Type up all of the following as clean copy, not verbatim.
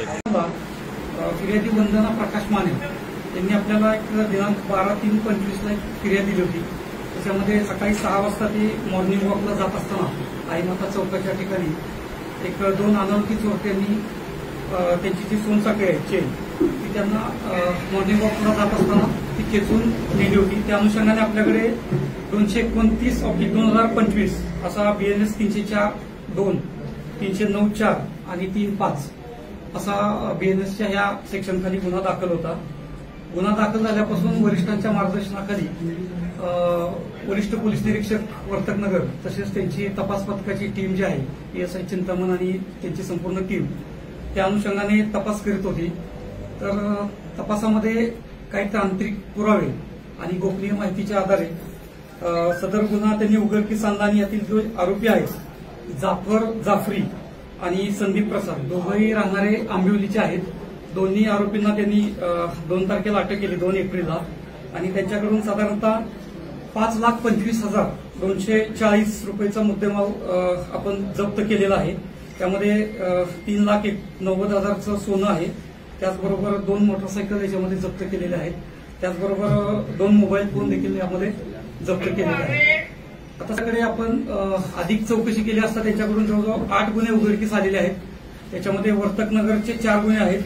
फिर्यादी वंदना प्रकाश माने यांनी आपल्याला एक दिनांक 12/3/25 एक फिर्याद दिली होती। त्याच्यामध्ये सकाळी 6 वाजता ते मॉर्निंग वॉकला जात असताना आईमाता चौकाच्या ठिकाणी एक 2 अनोळखी चोरट्यांनी त्यांची जी सोनचाकरी आहे चेन ती त्यांना मॉर्निंग वॉकला जात असताना ती खेचून नेली होती। त्या अनुषंगाने आपल्याकडे 229/2025 असा BNS 304(2), 309(4) आणि 3(5) असा BNSच्या ह्या सेक्शनखाली गुन्हा दाखल होता। गुन्हा दाखल झाल्यापासून वरिष्ठांच्या मार्गदर्शनाखाली वरिष्ठ पोलीस निरीक्षक वर्तकनगर तसेच त्यांची तपास पथकाची टीम जी आहे PSI चिंतामण आणि त्यांची संपूर्ण टीम त्या अनुषंगाने तपास करीत होती। तर तपासामध्ये काही तांत्रिक पुरावे आणि गोपनीय माहितीच्या आधारे सदर गुन्हा त्यांनी उघडकीस आणला आणि यातील जो आरोपी आहेत जाफर जाफरी आणि संदीप प्रसाद दोघंही राहणारे आंबिवलीचे आहेत। दोन्ही आरोपींना त्यांनी 2 तारखेला अटक केली 2 एप्रिलला आणि त्यांच्याकडून साधारणतः 5,25,240 रुपयेचा मुद्देमाल आपण जप्त केलेला आहे। त्यामध्ये 3,90,000चं सोनं आहे, त्याचबरोबर 2 मोटरसायकल याच्यामध्ये जप्त केलेल्या आहेत, त्याचबरोबर 2 मोबाईल फोन देखील यामध्ये जप्त केलेले आहेत। आता सगळे आपण अधिक चौकशी केली असता त्यांच्याकडून जवळजवळ 8 गुन्हे उघडकीस आलेले आहेत। त्याच्यामध्ये वर्तकनगरचे 4 गुन्हे आहेत,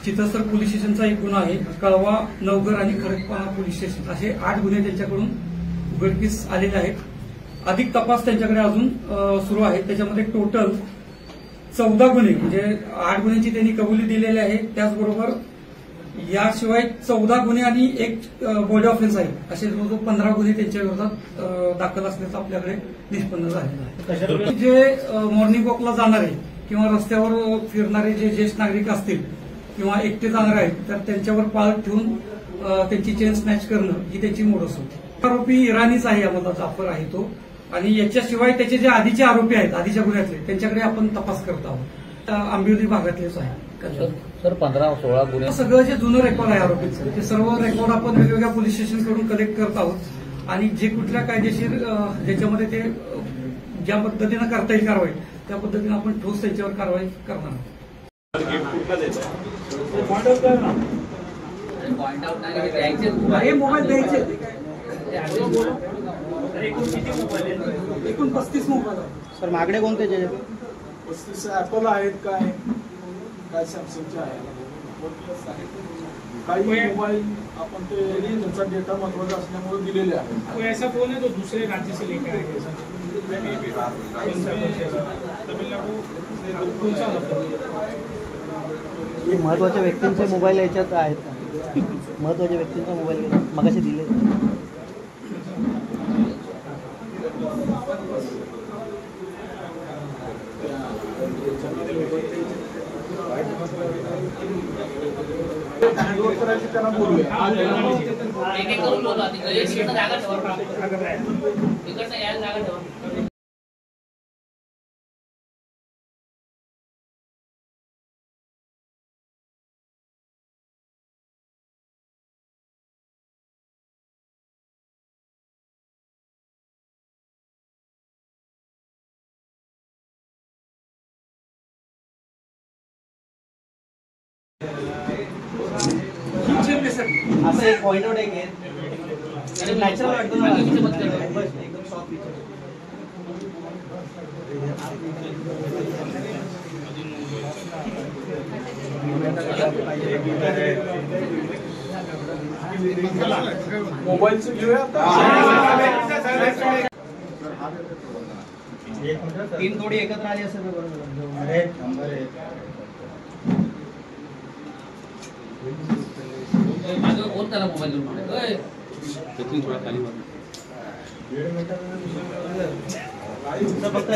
चितसर पोलीस स्टेशनचा 1 गुन्हा आहे, कळवा, नवघर आणि खडकपाडा पोलीस स्टेशन असे 8 गुन्हे त्यांच्याकडून उघडकीस आलेले आहेत। अधिक तपास त्यांच्याकडे अजून सुरू आहे। त्याच्यामध्ये टोटल 14 गुन्हे म्हणजे 8 गुन्ह्यांची त्यांनी कबुली दिलेली आहे, त्याचबरोबर याशिवाय 14 गुन्हे आणि 1 बॉडी ऑफेन्स आहे, असे जवळजवळ 15 गुन्हे त्यांच्या विरोधात दाखल असल्याचं आपल्याकडे निष्पन्न झालेलं आहे। जे मॉर्निंग वॉकला जाणारे किंवा रस्त्यावर फिरणारे जे ज्येष्ठ नागरिक असतील किंवा एकटे जाणारे आहेत तर त्यांच्यावर पाळत ठेवून त्यांची चेन स्नॅच करणं ही त्याची मोडस होती। आरोपी इराणीच आहे, यामधला जाफर आहे तो, आणि याच्याशिवाय त्याचे जे आधीचे आरोपी आहेत आधीच्या गुन्ह्यातले त्यांच्याकडे आपण तपास करत आहोत। आंबिवली भागातलेच आहे सर। 15-16 गुन्हे सगळं जे जुनं रेकॉर्ड आहे आरोपीचं ते सर्व रेकॉर्ड आपण वेगवेगळ्या पोलीस स्टेशनकडून कलेक्ट करत आहोत आणि जे कुठल्या कायदेशीर ज्याच्यामध्ये ते ज्या पद्धतीनं करता येईल कारवाई त्या पद्धतीनं आपण ठोस त्यांच्यावर कारवाई करणार आहोत। मोबाईल द्यायचे एकूण 35 मोबाईल सर। मागणे कोणते 35 ऍपल आहेत काय सॅमसंगचे आहेत, काही मोबाईल आपण ते त्याचा डेटा महत्वाचा असल्यामुळे दिलेले आहेत। कोई ऐसा फोन है जो दूसरे राज्य से लेकर आए हैं? तमिलनाडु कौन सा महत्वाच्या व्यक्तींचे मोबाईल याच्यात आहेत का? महत्वाच्या व्यक्तींचा मोबाईल मगाशी दिले त्यांना बोलूया। असं एक पॉइंट आउट आहे नॅचरल वाटतो ना, एकदम सॉफ्ट फीचर। मोबाईलचं घेऊया आता। 3 थोडी एकत्र आली असेल तर बरोबर। कोण त्याला मोबाईल देऊन थोडा खाली फक्त